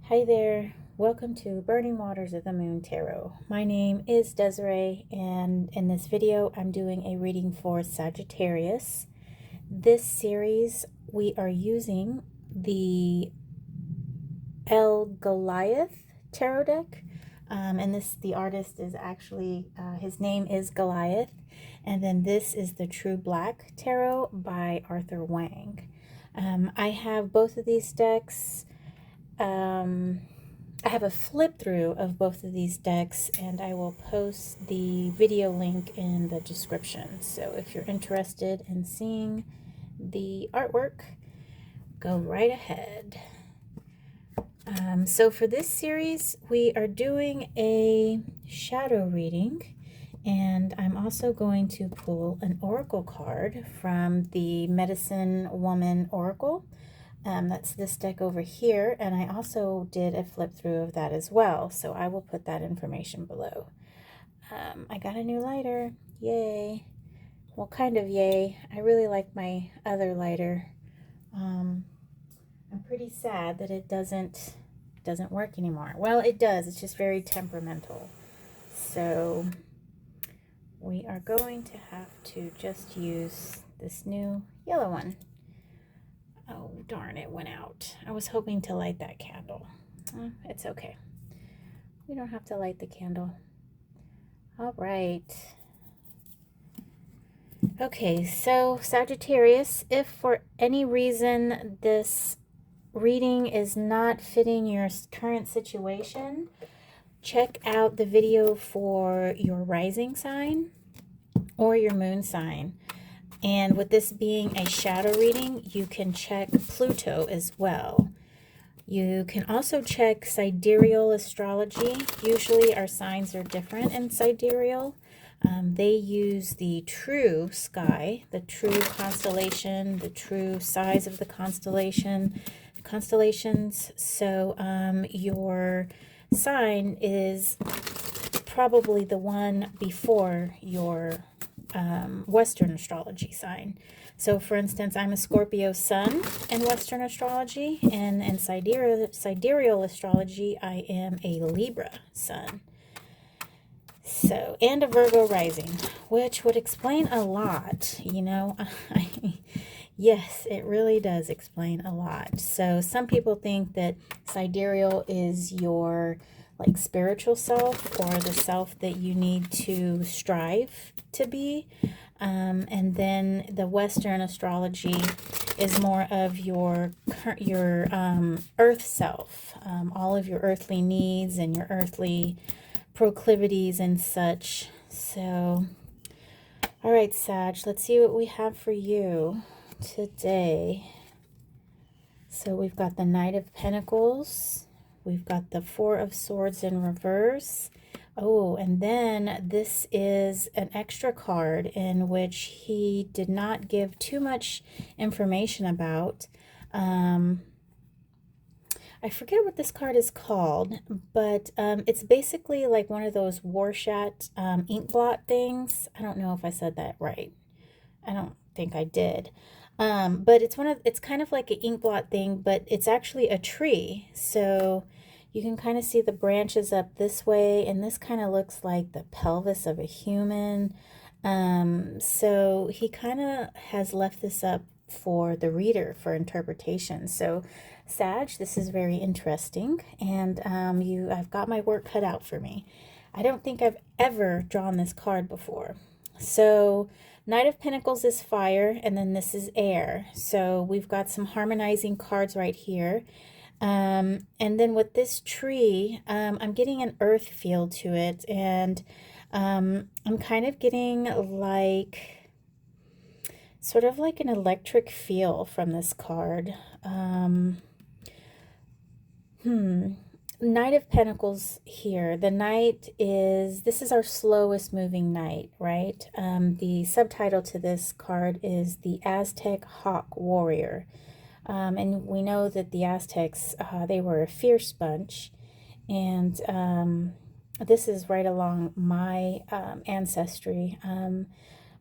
Hi there, welcome to Burning Waters of the Moon Tarot. My name is Desiree, and in this video I'm doing a reading for Sagittarius. This series we are using the Goliath tarot deck, and the artist is actually, his name is Goliath, and then this is the True Black Tarot by Arthur Wang. I have both of these decks. I have a flip through of both of these decks, and I will post the video link in the description. So if you're interested in seeing the artwork, go right ahead. So for this series, we are doing a shadow reading, and I'm also going to pull an oracle card from the Medicine Woman Oracle. That's this deck over here, and I also did a flip through of that as well, so I will put that information below. I got a new lighter, yay. Well, kind of yay. I really like my other lighter. I'm pretty sad that it doesn't work anymore. Well, it does, it's just very temperamental. So we are going to have to just use this new yellow one. Oh, darn, it went out. I was hoping to light that candle. It's okay. We don't have to light the candle. All right. Okay, so Sagittarius, if for any reason this reading is not fitting your current situation, check out the video for your rising sign or your moon sign. And with this being a shadow reading, you can check Pluto as well. You can also check Sidereal Astrology. Usually our signs are different in Sidereal. They use the true sky, the true constellation, the true size of the constellations. So your sign is probably the one before your Western astrology sign. So for instance, I'm a Scorpio sun in Western astrology, and in Sidereal astrology I am a Libra sun. So, and a Virgo rising, which would explain a lot, you know. Yes, it really does explain a lot. So some people think that Sidereal is your like spiritual self, or the self that you need to strive to be, and then the Western astrology is more of your earth self, all of your earthly needs and your earthly proclivities and such. So all right, Sag, let's see what we have for you today. So we've got the Knight of Pentacles. We've got the Four of Swords in reverse. Oh, and then this is an extra card in which he did not give too much information about. I forget what this card is called, but it's basically like one of those Warshat ink blot things. I don't know if I said that right. I don't think I did. But it's kind of like an ink blot thing, but it's actually a tree. So you can kind of see the branches up this way, and this kind of looks like the pelvis of a human. So he kind of has left this up for the reader for interpretation. So Sag, this is very interesting, and I've got my work cut out for me. I don't think I've ever drawn this card before. So Knight of Pentacles is fire, and then this is air. So we've got some harmonizing cards right here. And then with this tree, I'm getting an earth feel to it, and I'm kind of getting like sort of like an electric feel from this card. Knight of Pentacles here. The Knight this is our slowest moving Knight, right? The subtitle to this card is the Aztec Hawk Warrior. And we know that the Aztecs, they were a fierce bunch, and this is right along my ancestry.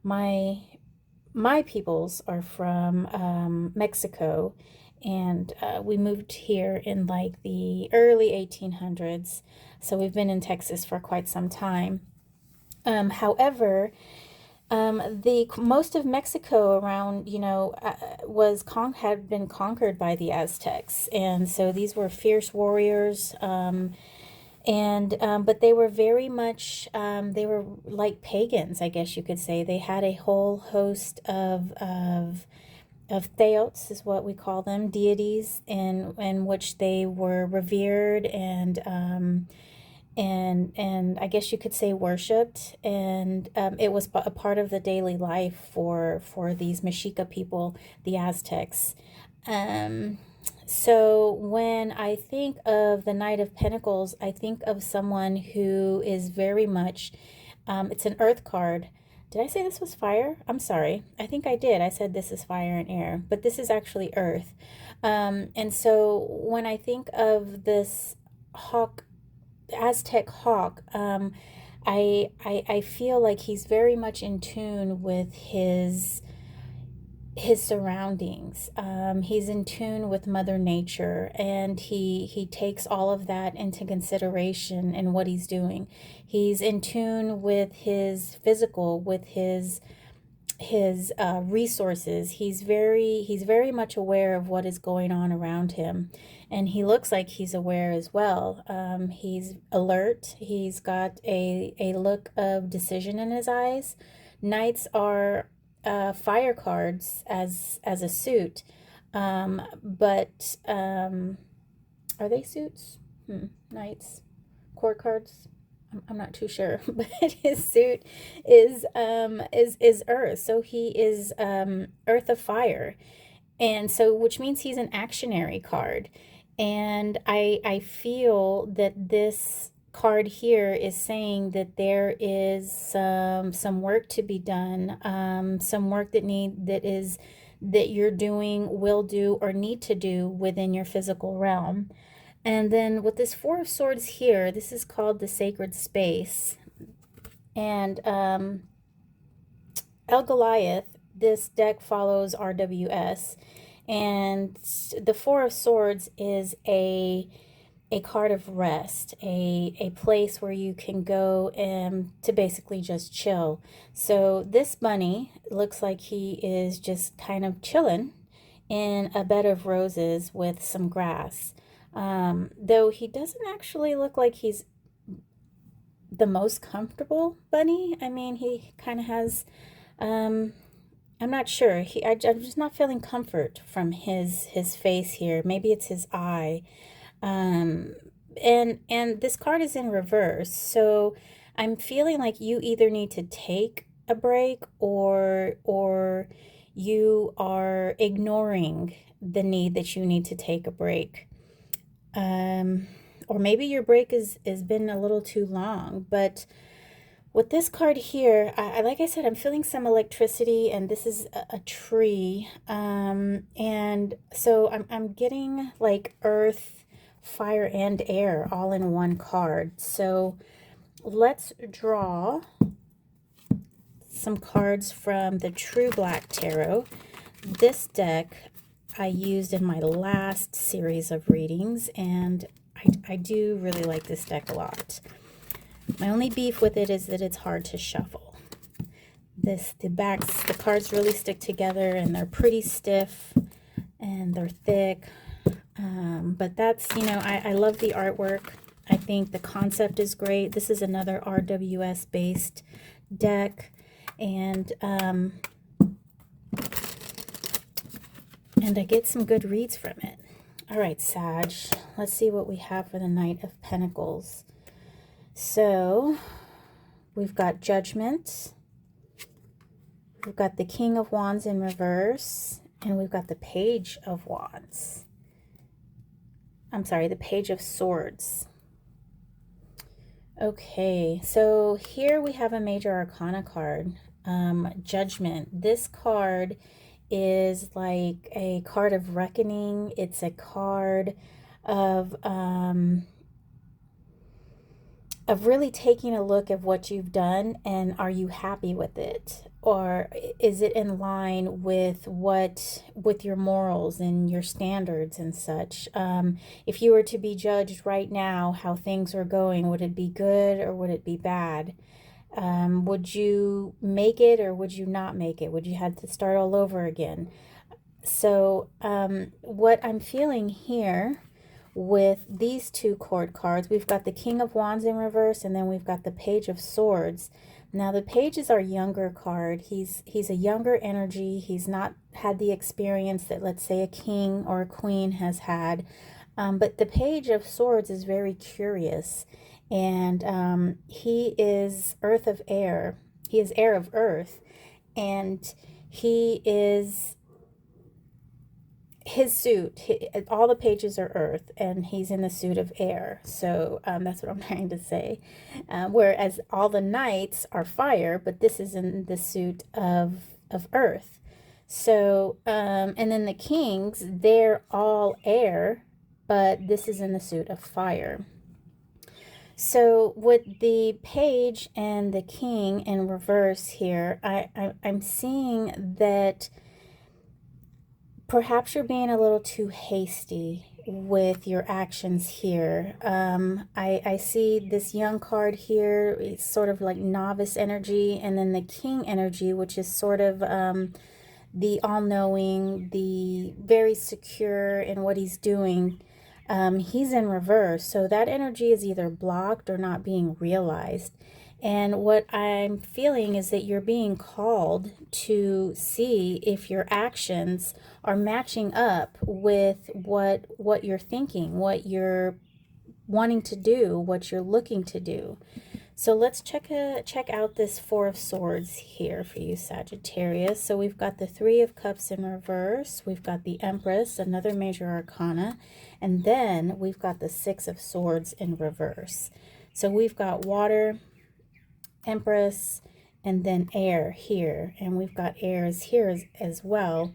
My peoples are from Mexico, And we moved here in like the early 1800s. So we've been in Texas for quite some time. However, the most of Mexico around, had been conquered by the Aztecs, and so these were fierce warriors. But they were very much, they were like pagans, I guess you could say. They had a whole host of theots, is what we call them, deities, in which they were revered and I guess you could say worshipped, and it was a part of the daily life for these Mexica people, the Aztecs. Um, so when I think of the Knight of Pentacles, I think of someone who is very much, it's an earth card. Did I say this was fire? I'm sorry. I think I did. I said this is fire and air, but this is actually earth. And so when I think of this hawk, Aztec hawk, I feel like he's very much in tune with his surroundings. He's in tune with Mother Nature, and he takes all of that into consideration in what he's doing. He's in tune with his physical, with his resources. He's very much aware of what is going on around him, and he looks like he's aware as well. He's alert. He's got a look of decision in his eyes. Knights are fire cards as a suit, but are they suits? Knights, court cards. I'm not too sure, but his suit is earth. So he is earth of fire, and so which means he's an actionary card. And I feel that this card here is saying that there is some work to be done, some work that you're doing, will do, or need to do within your physical realm. And then with this Four of Swords here, this is called the sacred space. And El Goliath, this deck follows RWS. And the Four of Swords is a card of rest, a place where you can go to basically just chill. So this bunny looks like he is just kind of chilling in a bed of roses with some grass. Though he doesn't actually look like he's the most comfortable bunny. I mean, he kind of has, I'm not sure. I'm just not feeling comfort from his face here. Maybe it's his eye. And this card is in reverse. So I'm feeling like you either need to take a break or you are ignoring the need that you need to take a break. Or maybe your break has been a little too long. But with this card here, like I said, I'm feeling some electricity, and this is a tree. And so I'm getting like earth, fire, and air all in one card. So let's draw some cards from the True Black Tarot. This deck I used in my last series of readings, and I do really like this deck a lot. My only beef with it is that it's hard to shuffle. The cards really stick together, and they're pretty stiff and they're thick. But that's, I love the artwork. I think the concept is great. This is another RWS based deck, and I get some good reads from it. All right, Sag, let's see what we have for the Knight of Pentacles. So we've got Judgment, we've got the King of Wands in reverse, and we've got the Page of Wands. I'm sorry, the Page of Swords. Okay, so here we have a Major Arcana card, Judgment. This card is like a card of reckoning. It's a card of really taking a look at what you've done, and are you happy with it? Or is it in line with with your morals and your standards and such? If you were to be judged right now how things are going, would it be good or would it be bad? Would you make it or would you not make it? Would you have to start all over again? So what I'm feeling here with these two court cards, we've got the King of Wands in reverse, and then we've got the Page of Swords. Now the Page is our younger card. He's a younger energy. He's not had the experience that, let's say, a king or a queen has had. But the Page of Swords is very curious, and he is earth of air. He is air of earth, and he is his suit, all the pages are earth, and he's in the suit of air. So that's what I'm trying to say. Whereas all the knights are fire, but this is in the suit of earth. So, and then the kings, they're all air, but this is in the suit of fire. So with the page and the king in reverse here, I'm seeing that perhaps you're being a little too hasty with your actions here. I see this young card here. It's sort of like novice energy, and then the king energy, which is sort of the all-knowing, the very secure in what he's doing. He's in reverse, so that energy is either blocked or not being realized. And what I'm feeling is that you're being called to see if your actions are matching up with what you're thinking, what you're wanting to do, what you're looking to do. So let's check out this Four of Swords here for you, Sagittarius. So we've got the Three of Cups in reverse. We've got the Empress, another major arcana. And then we've got the Six of Swords in reverse. So we've got water, Empress, and then air here, and we've got airs here as well,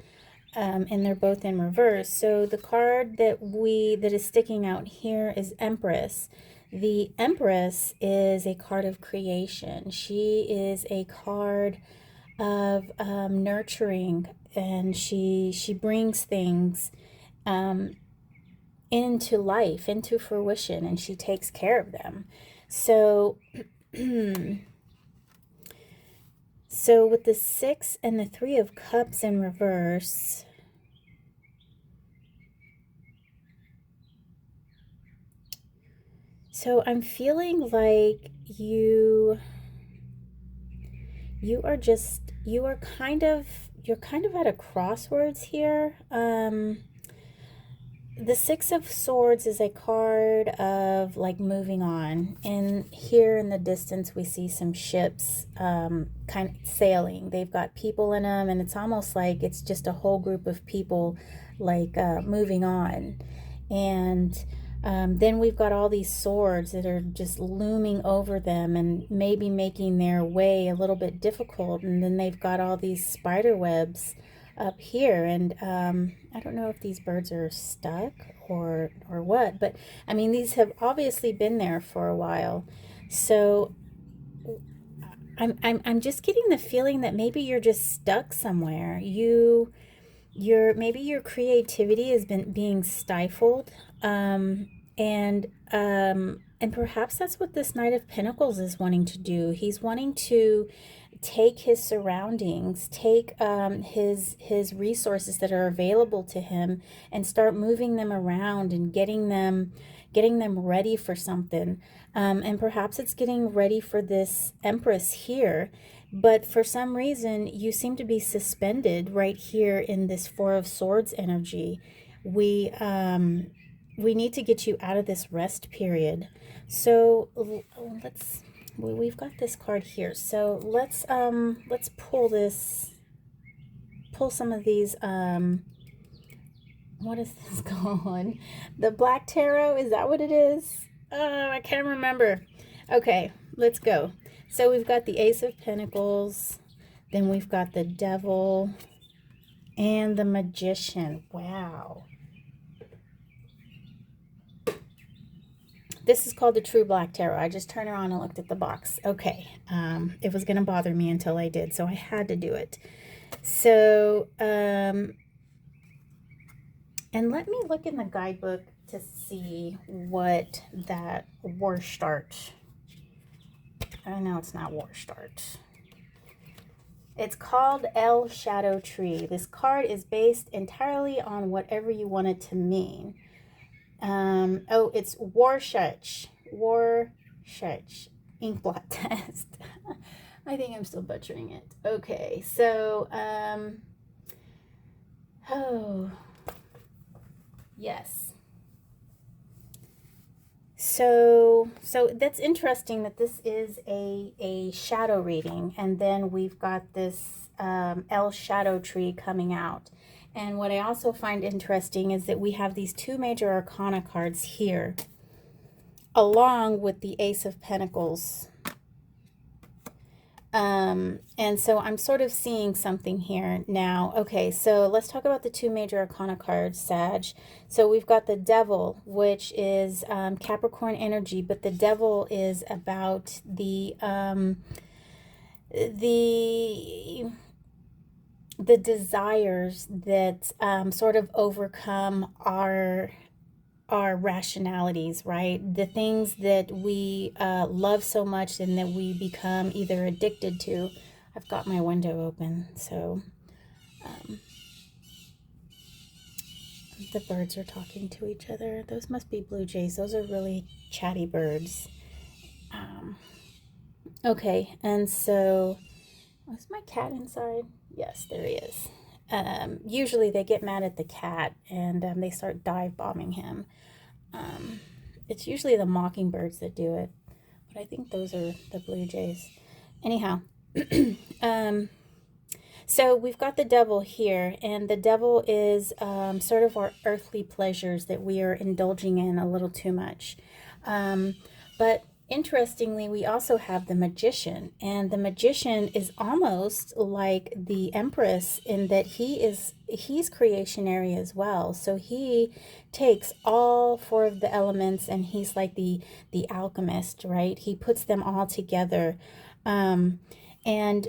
and they're both in reverse. So the card that is sticking out here is Empress. The Empress is a card of creation. She is a card of nurturing, and she brings things into life, into fruition, and she takes care of them. So so with the Six and the Three of Cups in reverse, so I'm feeling like you're kind of at a crossroads here. The Six of Swords is a card of like moving on, and here in the distance we see some ships kind of sailing. They've got people in them, and it's almost like it's just a whole group of people like moving on. And then we've got all these swords that are just looming over them and maybe making their way a little bit difficult. And then they've got all these spider webs up here, and I don't know if these birds are stuck or what, but I mean, these have obviously been there for a while. So I'm just getting the feeling that maybe you're just stuck somewhere. Maybe your creativity has been being stifled, and perhaps that's what this Knight of Pentacles is wanting to do. He's wanting to take his surroundings, take his resources that are available to him, and start moving them around and getting them ready for something. And perhaps it's getting ready for this Empress here, but for some reason you seem to be suspended right here in this Four of Swords energy. We need to get you out of this rest period. So we've got this card here. So let's pull some of these. What is this called? The Black Tarot, is that what it is? I can't remember. Okay, let's go. So we've got the Ace of Pentacles, then we've got the Devil, and the Magician. Wow. This is called the True Black Tarot. I just turned around and looked at the box. Okay. It was going to bother me until I did, so I had to do it. So, and let me look in the guidebook to see what that war start. I know it's not war start. It's called El Shadow Tree. This card is based entirely on whatever you want it to mean. Oh, it's Warshach. Warshach. Inkblot test. I think I'm still butchering it. Okay, so, oh, yes. So that's interesting that this is a shadow reading, and then we've got this El Shadow Tree coming out. And what I also find interesting is that we have these two major arcana cards here, along with the Ace of Pentacles. And so I'm sort of seeing something here now. Okay, so let's talk about the two major arcana cards, Sag. So we've got the Devil, which is Capricorn energy, but the Devil is about the desires that sort of overcome our rationalities, right? The things that we love so much and that we become either addicted to. I've got my window open, so the birds are talking to each other. Those must be blue jays. Those are really chatty birds. Okay, and so, is my cat inside? Yes, there he is. Usually they get mad at the cat and they start dive bombing him. It's usually the mockingbirds that do it, but I think those are the blue jays. Anyhow, so we've got the Devil here, and the Devil is sort of our earthly pleasures that we are indulging in a little too much. But interestingly, we also have the Magician, and the Magician is almost like the Empress in that he's creationary as well. So he takes all four of the elements, and he's like the alchemist, right? He puts them all together. And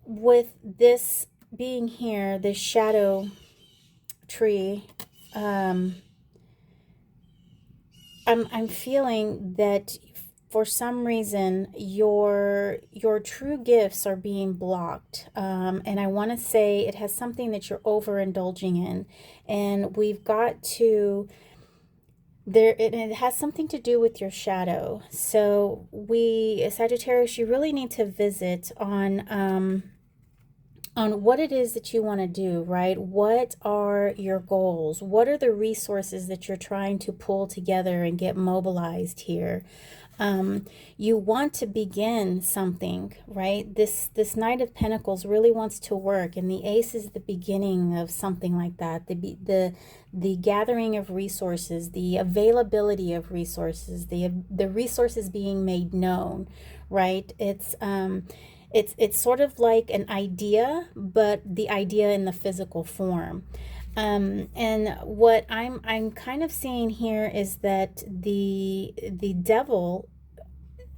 with this being here, this shadow tree, I'm feeling that for some reason your true gifts are being blocked, and I want to say it has something that you're overindulging in, and we've got to there it has something to do with your shadow. So Sagittarius, you really need to visit on what it is that you want to do, right? What are your goals? What are the resources that you're trying to pull together and get mobilized here? You want to begin something, right? This Knight of Pentacles really wants to work, and the Ace is the beginning of something like that. The gathering of resources, the availability of resources, the resources being made known, right? It's sort of like an idea, but the idea in the physical form. And what I'm kind of seeing here is that the Devil,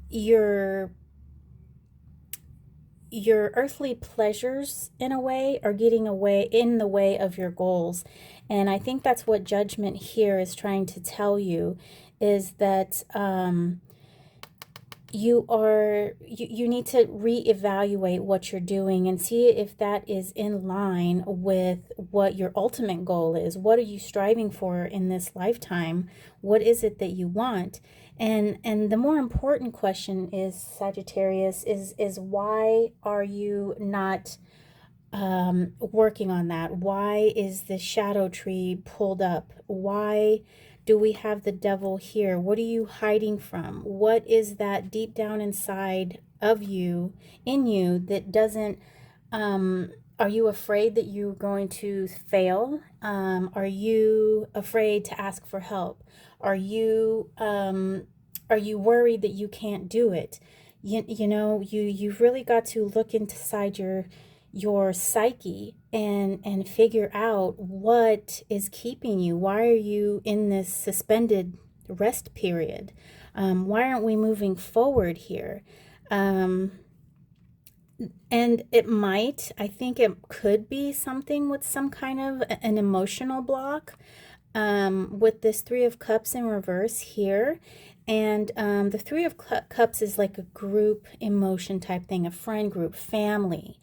your earthly pleasures in a way are getting away in the way of your goals. And I think that's what Judgment here is trying to tell you, is that you need to reevaluate what you're doing and see if that is in line with what your ultimate goal is. What are you striving for in this lifetime? What is it that you want? And the more important question is, Sagittarius, is why are you not working on that? Why is the shadow tree pulled up? Why do we have the Devil here? What are you hiding from? What is that deep down inside of you, in you, that doesn't, are you afraid that you're going to fail? Are you afraid to ask for help? Are you worried that you can't do it? You've really got to look inside your psyche and figure out what is keeping you. Why are you in this suspended rest period? Why aren't we moving forward here? And I think it could be something with some kind of an emotional block, with this Three of Cups in reverse here. And the Three of Cups is like a group emotion type thing, a friend group, family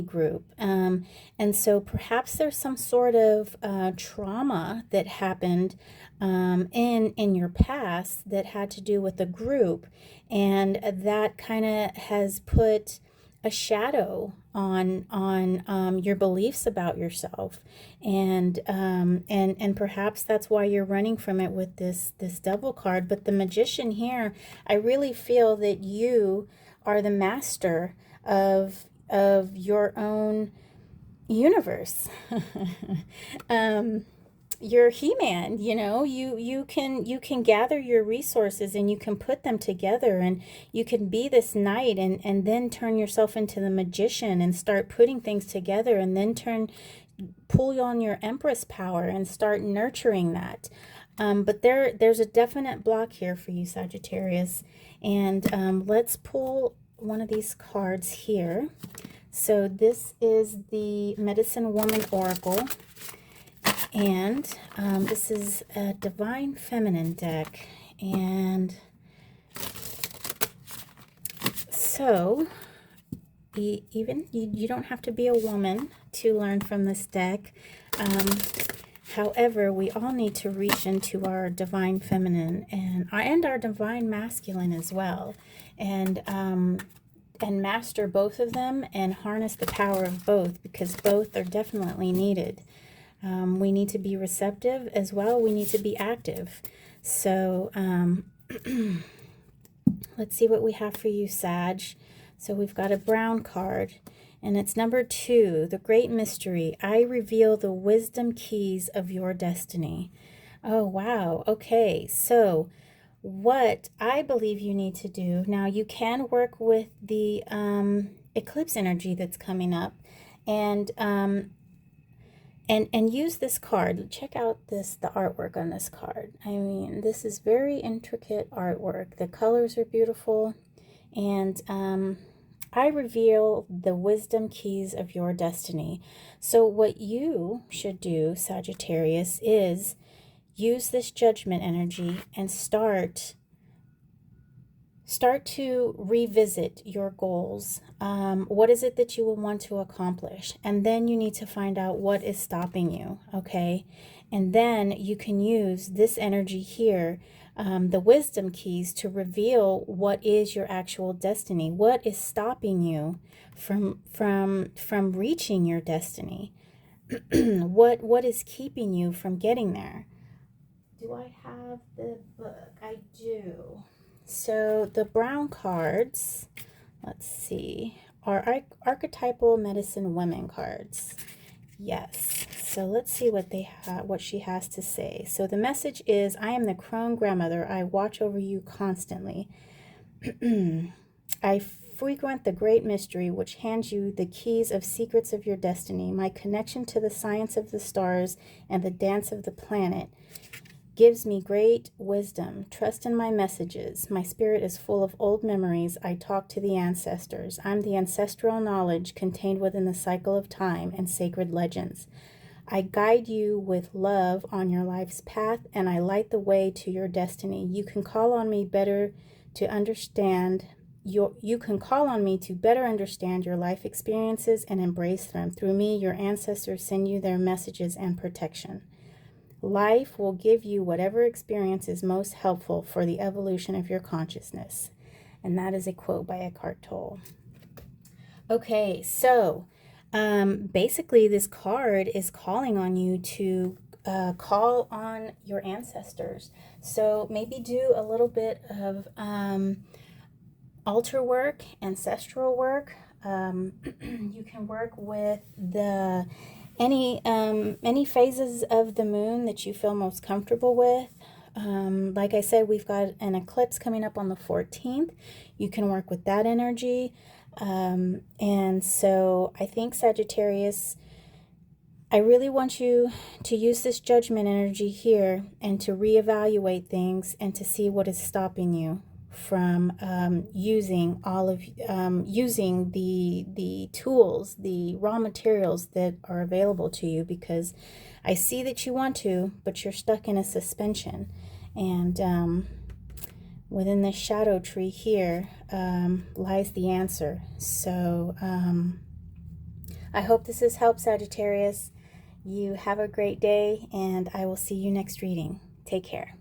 group. And so perhaps there's some sort of trauma that happened in your past that had to do with a group. And that kind of has put a shadow on your beliefs about yourself, and perhaps that's why you're running from it with this Devil card. But the Magician here, I really feel that you are the master of your own universe. You're He-Man, you know, you can gather your resources and you can put them together, and you can be this knight and then turn yourself into the Magician and start putting things together, and then pull on your Empress power and start nurturing that. But there's a definite block here for you, Sagittarius. And let's pull one of these cards here. So this is the Medicine Woman Oracle. And this is a Divine Feminine deck. And so you don't have to be a woman to learn from this deck. However, we all need to reach into our Divine Feminine and our Divine Masculine as well. And master both of them and harness the power of both, because both are definitely needed. We need to be receptive as well. We need to be active. So let's see what we have for you, Sag. So we've got a brown card, and it's number 2, the Great Mystery. I reveal the wisdom keys of your destiny. Oh, wow. Okay, so what I believe you need to do, now you can work with the eclipse energy that's coming up, and use this card. Check out the artwork on this card. I mean, this is very intricate artwork. The colors are beautiful. And I reveal the wisdom keys of your destiny. So what you should do, Sagittarius, is use this judgment energy and start to revisit your goals. What is it that you will want to accomplish? And then you need to find out what is stopping you, okay? And then you can use this energy here, the wisdom keys, to reveal what is your actual destiny. What is stopping you from reaching your destiny? What is keeping you from getting there? Do I have the book? I do. So the brown cards, let's see, are archetypal medicine women cards. Yes. So let's see what she has to say. So the message is, I am the crone grandmother. I watch over you constantly. I frequent the great mystery, which hands you the keys of secrets of your destiny. My connection to the science of the stars and the dance of the planet gives me great wisdom. Trust in my messages. My spirit is full of old memories. I talk to the ancestors. I'm the ancestral knowledge contained within the cycle of time and sacred legends. I guide you with love on your life's path, and I light the way to your destiny. You can call on me to better understand your life experiences and embrace them. Through me, your ancestors send you their messages and protection. Life will give you whatever experience is most helpful for the evolution of your consciousness. And that is a quote by Eckhart Tolle. Okay, so basically this card is calling on you to call on your ancestors. So maybe do a little bit of altar work, ancestral work. You can work with any phases of the moon that you feel most comfortable with. Like I said, we've got an eclipse coming up on the 14th. You can work with that energy. And so I think, Sagittarius, I really want you to use this judgment energy here and to reevaluate things and to see what is stopping you from using using the tools, the raw materials that are available to you, because I see that you want to, but you're stuck in a suspension. And within this shadow tree here lies the answer. So I hope this has helped, Sagittarius. You have a great day, and I will see you next reading. Take care.